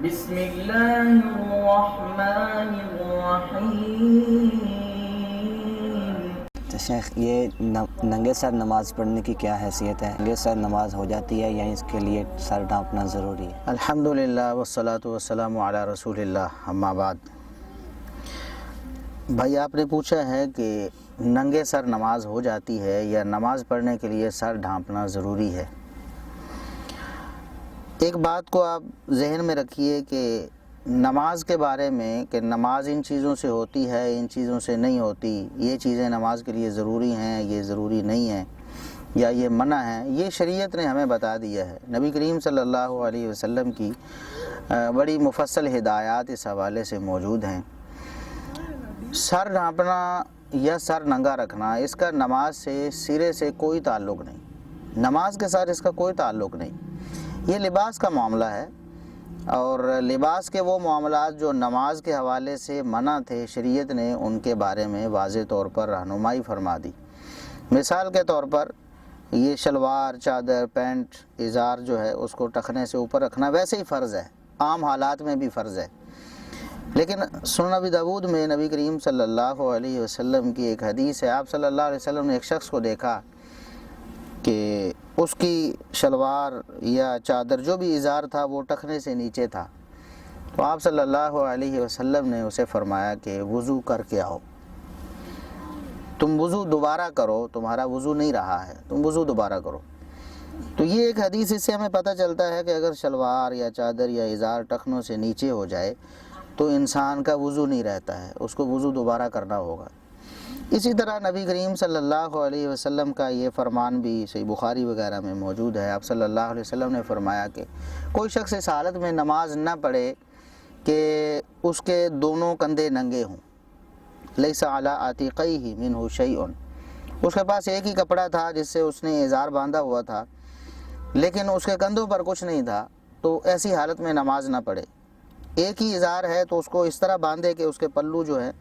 بسم اللہ الرحمن الرحیم۔ شیخ، یہ ننگے سر نماز پڑھنے کی کیا حیثیت ہے؟ ننگے سر نماز ہو جاتی ہے یا اس کے لیے سر ڈھانپنا ضروری ہے؟ الحمدللہ والصلاۃ والسلام علی رسول اللہ، اما بعد۔ بھائی، آپ نے پوچھا ہے کہ ننگے سر نماز ہو جاتی ہے یا نماز پڑھنے کے لیے سر ڈھانپنا ضروری ہے۔ ایک بات کو آپ ذہن میں رکھیے کہ نماز کے بارے میں کہ نماز ان چیزوں سے ہوتی ہے، ان چیزوں سے نہیں ہوتی، یہ چیزیں نماز کے لیے ضروری ہیں، یہ ضروری نہیں ہیں، یا یہ منع ہے، یہ شریعت نے ہمیں بتا دیا ہے۔ نبی کریم صلی اللہ علیہ وسلم کی بڑی مفصل ہدایات اس حوالے سے موجود ہیں۔ سر ڈھانپنا یا سر ننگا رکھنا، اس کا نماز سے سرے سے کوئی تعلق نہیں، نماز کے ساتھ اس کا کوئی تعلق نہیں۔ یہ لباس کا معاملہ ہے، اور لباس کے وہ معاملات جو نماز کے حوالے سے منع تھے، شریعت نے ان کے بارے میں واضح طور پر رہنمائی فرما دی۔ مثال کے طور پر یہ شلوار، چادر، پینٹ، ازار جو ہے اس کو ٹخنے سے اوپر رکھنا ویسے ہی فرض ہے، عام حالات میں بھی فرض ہے۔ لیکن سنن ابی داؤد میں نبی کریم صلی اللہ علیہ وسلم کی ایک حدیث ہے، آپ صلی اللہ علیہ وسلم نے ایک شخص کو دیکھا کہ اس کی شلوار یا چادر جو بھی ازار تھا وہ ٹخنے سے نیچے تھا، تو آپ صلی اللہ علیہ وسلم نے اسے فرمایا کہ وضو کر کے آؤ، تم وضو دوبارہ کرو، تمہارا وضو نہیں رہا ہے، تم وضو دوبارہ کرو۔ تو یہ ایک حدیث، اس سے ہمیں پتہ چلتا ہے کہ اگر شلوار یا چادر یا ازار ٹخنوں سے نیچے ہو جائے تو انسان کا وضو نہیں رہتا ہے، اس کو وضو دوبارہ کرنا ہوگا۔ اسی طرح نبی کریم صلی اللہ علیہ وسلم کا یہ فرمان بھی صحیح بخاری وغیرہ میں موجود ہے۔ آپ صلی اللہ علیہ وسلم نے فرمایا کہ کوئی شخص اس حالت میں نماز نہ پڑھے کہ اس کے دونوں کندھے ننگے ہوں، لیس علی عاتقیہ منہ شیء، اس کے پاس ایک ہی کپڑا تھا جس سے اس نے ازار باندھا ہوا تھا، لیکن اس کے کندھوں پر کچھ نہیں تھا، تو ایسی حالت میں نماز نہ پڑھے۔ ایک ہی ازار ہے تو اس کو اس طرح باندھے کہ اس کے پلو جو ہیں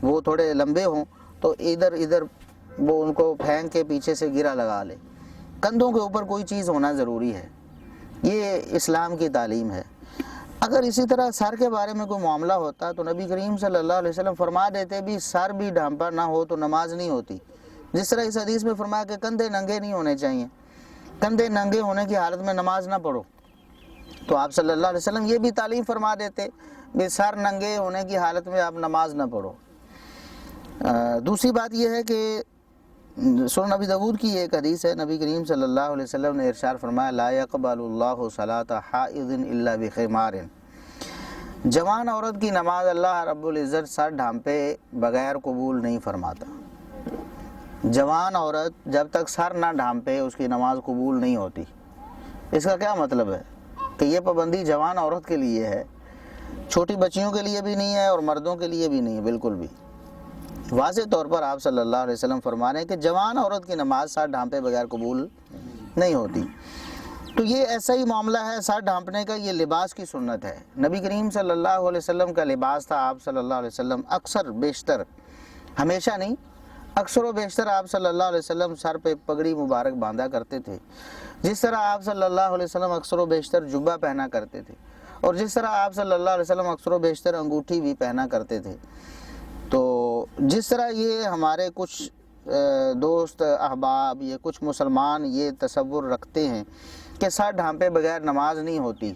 وہ تھوڑے لمبے ہوں، تو ادھر وہ ان کو پھینک کے پیچھے سے گرا لگا لے۔ کندھوں کے اوپر کوئی چیز ہونا ضروری ہے، یہ اسلام کی تعلیم ہے۔ اگر اسی طرح سر کے بارے میں کوئی معاملہ ہوتا تو نبی کریم صلی اللہ علیہ وسلم فرما دیتے بھی سر بھی ڈھانپا نہ ہو تو نماز نہیں ہوتی، جس طرح اس حدیث میں فرمایا کہ کندھے ننگے نہیں ہونے چاہیے، کندھے ننگے ہونے کی حالت میں نماز نہ پڑھو، تو آپ صلی اللہ علیہ وسلم یہ بھی تعلیم فرما دیتے بھی سر ننگے ہونے کی حالت میں آپ نماز نہ پڑھو۔ دوسری بات یہ ہے کہ سنن ابی داؤد کی ایک حدیث ہے، نبی کریم صلی اللہ علیہ وسلم نے ارشاد فرمایا لا يقبل اللہ صلاۃ حائض الا بخمار، جوان عورت کی نماز اللہ رب العزت سر ڈھانپے بغیر قبول نہیں فرماتا۔ جوان عورت جب تک سر نہ ڈھانپے اس کی نماز قبول نہیں ہوتی۔ اس کا کیا مطلب ہے کہ یہ پابندی جوان عورت کے لیے ہے، چھوٹی بچیوں کے لیے بھی نہیں ہے اور مردوں کے لیے بھی نہیں ہے، بالکل بھی واضح طور پر آپ صلی اللہ علیہ وسلم فرما رہے ہیں کہ جوان عورت کی نماز سر ڈھانپے بغیر قبول نہیں ہوتی۔ تو یہ ایسا ہی معاملہ ہے سر ڈھانپنے کا، یہ لباس کی سنت ہے۔ نبی کریم صلی اللہ علیہ وسلم کا لباس تھا، آپ صلی اللہ علیہ وسلم اکثر بیشتر، ہمیشہ نہیں، اکثر و بیشتر آپ صلی اللہ علیہ وسلم سر پہ پگڑی مبارک باندھا کرتے تھے، جس طرح آپ صلی اللہ علیہ وسلم اکثر و بیشتر جبہ پہنا کرتے تھے، اور جس طرح آپ صلی اللہ علیہ وسلم اکثر و بیشتر انگوٹھی بھی پہنا کرتے تھے۔ تو جس طرح یہ ہمارے کچھ دوست احباب یا کچھ مسلمان یہ تصور رکھتے ہیں کہ سر ڈھانپے بغیر نماز نہیں ہوتی،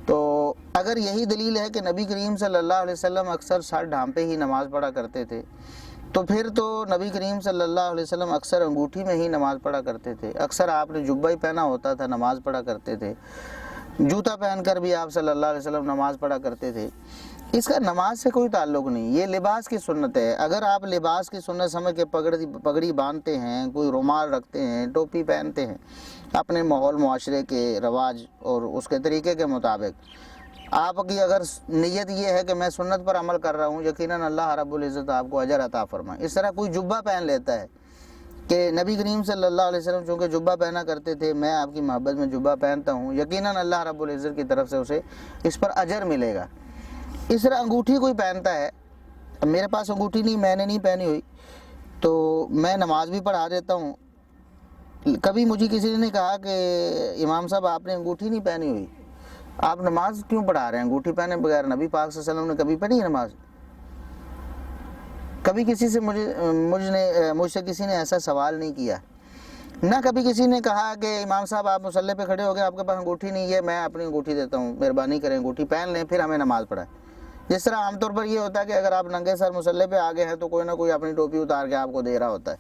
تو اگر یہی دلیل ہے کہ نبی کریم صلی اللہ علیہ وسلم اکثر سر ڈھانپے ہی نماز پڑھا کرتے تھے، تو پھر تو نبی کریم صلی اللہ علیہ وسلم اکثر انگوٹھی میں ہی نماز پڑھا کرتے تھے، اکثر آپ نے جبہ ہی پہنا ہوتا تھا، نماز پڑھا کرتے تھے، جوتا پہن کر بھی آپ صلی اللہ علیہ وسلم نماز پڑھا کرتے تھے۔ اس کا نماز سے کوئی تعلق نہیں، یہ لباس کی سنت ہے۔ اگر آپ لباس کی سنت سمجھ کے پگڑی باندھتے ہیں، کوئی رومال رکھتے ہیں، ٹوپی پہنتے ہیں، اپنے ماحول معاشرے کے رواج اور اس کے طریقے کے مطابق آپ کی اگر نیت یہ ہے کہ میں سنت پر عمل کر رہا ہوں، یقیناً اللہ رب العزت آپ کو اجر عطا فرمائے۔ اس طرح کوئی جبہ پہن لیتا ہے کہ نبی کریم صلی اللہ علیہ وسلم چونکہ جبہ پہنا کرتے تھے، میں آپ کی محبت میں جبہ پہنتا ہوں، یقیناً اللہ رب العزت کی طرف سے اسے اس پر اجر ملے گا۔ اس طرح انگوٹھی کوئی پہنتا ہے، میرے پاس انگوٹھی نہیں، میں نے نہیں پہنی ہوئی، تو میں نماز بھی پڑھا دیتا ہوں۔ کبھی مجھے کسی نے نہیں کہا کہ امام صاحب آپ نے انگوٹھی نہیں پہنی ہوئی، آپ نماز کیوں پڑھا رہے ہیں انگوٹھی پہنے بغیر؟ نبی پاک صلی اللہ علیہ وسلم نے کبھی پڑھی ہے نماز؟ کبھی کسی سے مجھ سے کسی نے ایسا سوال نہیں کیا، نہ کبھی کسی نے کہا کہ امام صاحب آپ مصلی پہ کھڑے ہو گئے، آپ کے پاس انگوٹھی نہیں ہے، میں اپنی انگوٹھی دیتا ہوں، مہربانی کریں انگوٹھی پہن لیں پھر ہمیں نماز پڑھائیں۔ جس طرح عام طور پر یہ ہوتا ہے کہ اگر آپ ننگے سر مصلی پہ آگے ہیں تو کوئی نہ کوئی اپنی ٹوپی اتار کے آپ کو دے رہا ہوتا ہے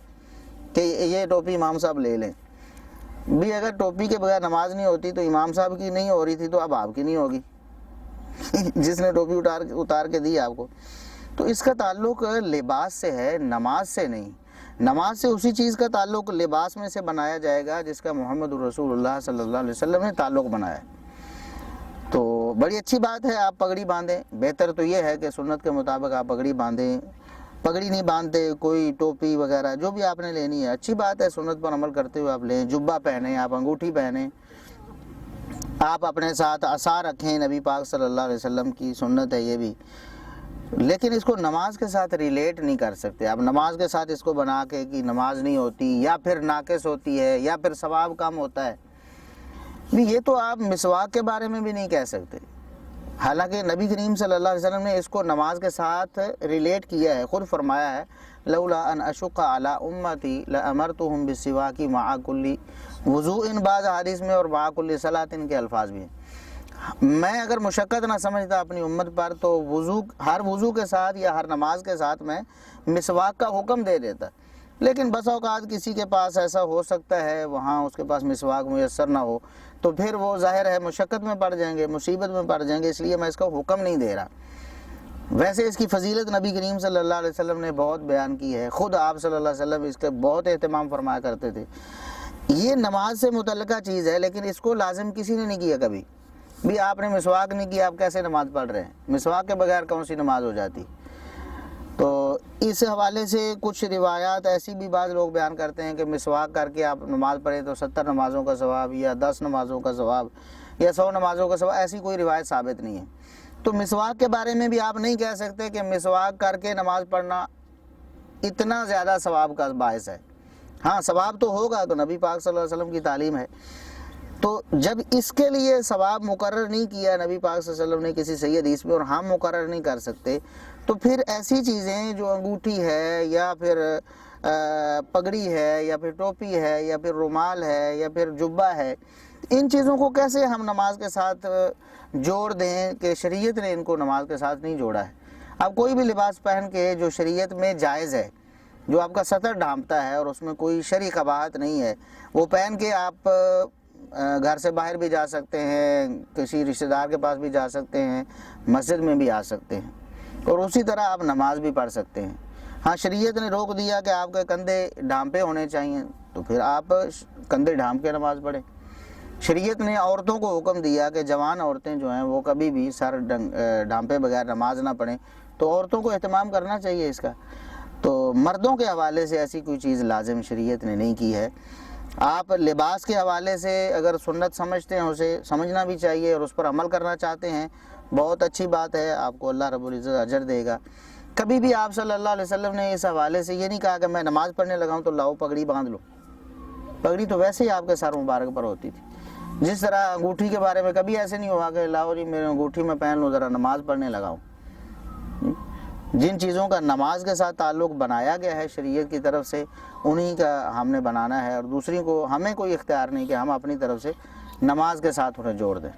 کہ یہ ٹوپی امام صاحب لے لیں۔ بھی اگر ٹوپی کے بغیر نماز نہیں ہوتی تو امام صاحب کی نہیں ہو رہی تھی تو اب آپ کی نہیں ہوگی جس نے ٹوپی اتار کے دی آپ کو۔ تو اس کا تعلق لباس سے ہے، نماز سے نہیں۔ نماز سے اسی چیز کا تعلق لباس میں سے بنایا جائے گا جس کا محمد رسول اللہ صلی اللہ علیہ وسلم نے تعلق بنایا ہے۔ تو بڑی اچھی بات ہے آپ پگڑی باندھیں، بہتر تو یہ ہے کہ سنت کے مطابق آپ پگڑی باندھیں۔ پگڑی نہیں باندھتے، کوئی ٹوپی وغیرہ جو بھی آپ نے لینی ہے اچھی بات ہے، سنت پر عمل کرتے ہوئے آپ لیں۔ جبہ پہنیں، آپ انگوٹھی پہنیں، آپ اپنے ساتھ عصا رکھیں، نبی پاک صلی اللہ علیہ وسلم کی سنت ہے یہ بھی، لیکن اس کو نماز کے ساتھ ریلیٹ نہیں کر سکتے آپ۔ نماز کے ساتھ اس کو بنا کے کہ نماز نہیں ہوتی یا پھر ناقص ہوتی ہے یا پھر ثواب کم ہوتا ہے، یہ تو آپ مسواک کے بارے میں بھی نہیں کہہ سکتے۔ حالانکہ نبی کریم صلی اللہ علیہ وسلم نے اس کو نماز کے ساتھ ریلیٹ کیا ہے، خود فرمایا ہے لولا ان اشق علی امتی لامرتهم بالسواک مع کل وضوء، بعض حدیث میں اور مع کل صلاۃ کے الفاظ بھی ہیں۔ میں اگر مشقت نہ سمجھتا اپنی امت پر تو ہر وضو کے ساتھ یا ہر نماز کے ساتھ میں مسواک کا حکم دے دیتا، لیکن بس اوقات کسی کے پاس ایسا ہو سکتا ہے وہاں اس کے پاس مسواک میسر نہ ہو تو پھر وہ ظاہر ہے مشقت میں پڑ جائیں گے، مصیبت میں پڑ جائیں گے، اس لیے میں اس کا حکم نہیں دے رہا۔ ویسے اس کی فضیلت نبی کریم صلی اللہ علیہ وسلم نے بہت بیان کی ہے، خود آپ صلی اللہ علیہ وسلم اس کے بہت اہتمام فرمایا کرتے تھے۔ یہ نماز سے متعلقہ چیز ہے لیکن اس کو لازم کسی نے نہیں کیا کبھی بھی۔ آپ نے مسواک نہیں کیا، آپ کیسے نماز پڑھ رہے ہیں؟ مسواک کے بغیر کون سی نماز ہو جاتی؟ تو اس حوالے سے کچھ روایات ایسی بھی بعض لوگ بیان کرتے ہیں کہ مسواک کر کے آپ نماز پڑھیں تو 70 نمازوں کا ثواب یا 10 نمازوں کا ثواب یا 100 نمازوں کا ثواب، ایسی کوئی روایت ثابت نہیں ہے۔ تو مسواک کے بارے میں بھی آپ نہیں کہہ سکتے کہ مسواک کر کے نماز پڑھنا اتنا زیادہ ثواب کا باعث ہے۔ ہاں ثواب تو ہوگا، تو نبی پاک صلی اللہ علیہ وسلم کی تعلیم ہے۔ تو جب اس کے لیے ثواب مقرر نہیں کیا نبی پاک صلی اللہ علیہ وسلم نے کسی صحیح حدیث میں اور ہم مقرر نہیں کر سکتے، تو پھر ایسی چیزیں جو انگوٹھی ہے یا پھر پگڑی ہے یا پھر ٹوپی ہے یا پھر رومال ہے یا پھر جبہ ہے، ان چیزوں کو کیسے ہم نماز کے ساتھ جوڑ دیں کہ شریعت نے ان کو نماز کے ساتھ نہیں جوڑا ہے۔ اب کوئی بھی لباس پہن کے جو شریعت میں جائز ہے، جو آپ کا سطر ڈھانپتا ہے اور اس میں کوئی شرعی قباحت نہیں ہے، وہ پہن کے آپ گھر سے باہر بھی جا سکتے ہیں، کسی رشتہ دار کے پاس بھی جا سکتے ہیں، مسجد میں بھی آ سکتے ہیں، اور اسی طرح آپ نماز بھی پڑھ سکتے ہیں۔ ہاں شریعت نے روک دیا کہ آپ کے کندھے ڈھانپے ہونے چاہیے، تو پھر آپ کندھے ڈھانپ کے نماز پڑھیں۔ شریعت نے عورتوں کو حکم دیا کہ جوان عورتیں جو ہیں وہ کبھی بھی سر ڈھانپے بغیر نماز نہ پڑھیں، تو عورتوں کو اہتمام کرنا چاہیے اس کا۔ تو مردوں کے حوالے سے ایسی کوئی چیز لازم شریعت نے نہیں کی ہے۔ آپ لباس کے حوالے سے اگر سنت سمجھتے ہیں اسے سمجھنا بھی چاہیے اور اس پر عمل کرنا چاہتے ہیں، بہت اچھی بات ہے، آپ کو اللہ رب العزت اجر دے گا۔ کبھی بھی آپ صلی اللہ علیہ وسلم نے اس حوالے سے یہ نہیں کہا کہ میں نماز پڑھنے لگا ہوں تو لاؤ پگڑی باندھ لو۔ پگڑی تو ویسے ہی آپ کے سر مبارک پر ہوتی تھی۔ جس طرح انگوٹھی کے بارے میں کبھی ایسے نہیں ہوا کہ لاؤ جی میرے انگوٹھی میں پہن لوں ذرا نماز پڑھنے لگا ہوں۔ جن چیزوں کا نماز کے ساتھ تعلق بنایا گیا ہے شریعت کی طرف سے، انہی کا ہم نے بنانا ہے، اور دوسری کو ہمیں کوئی اختیار نہیں کہ ہم اپنی طرف سے نماز کے ساتھ انہیں جوڑ دیں۔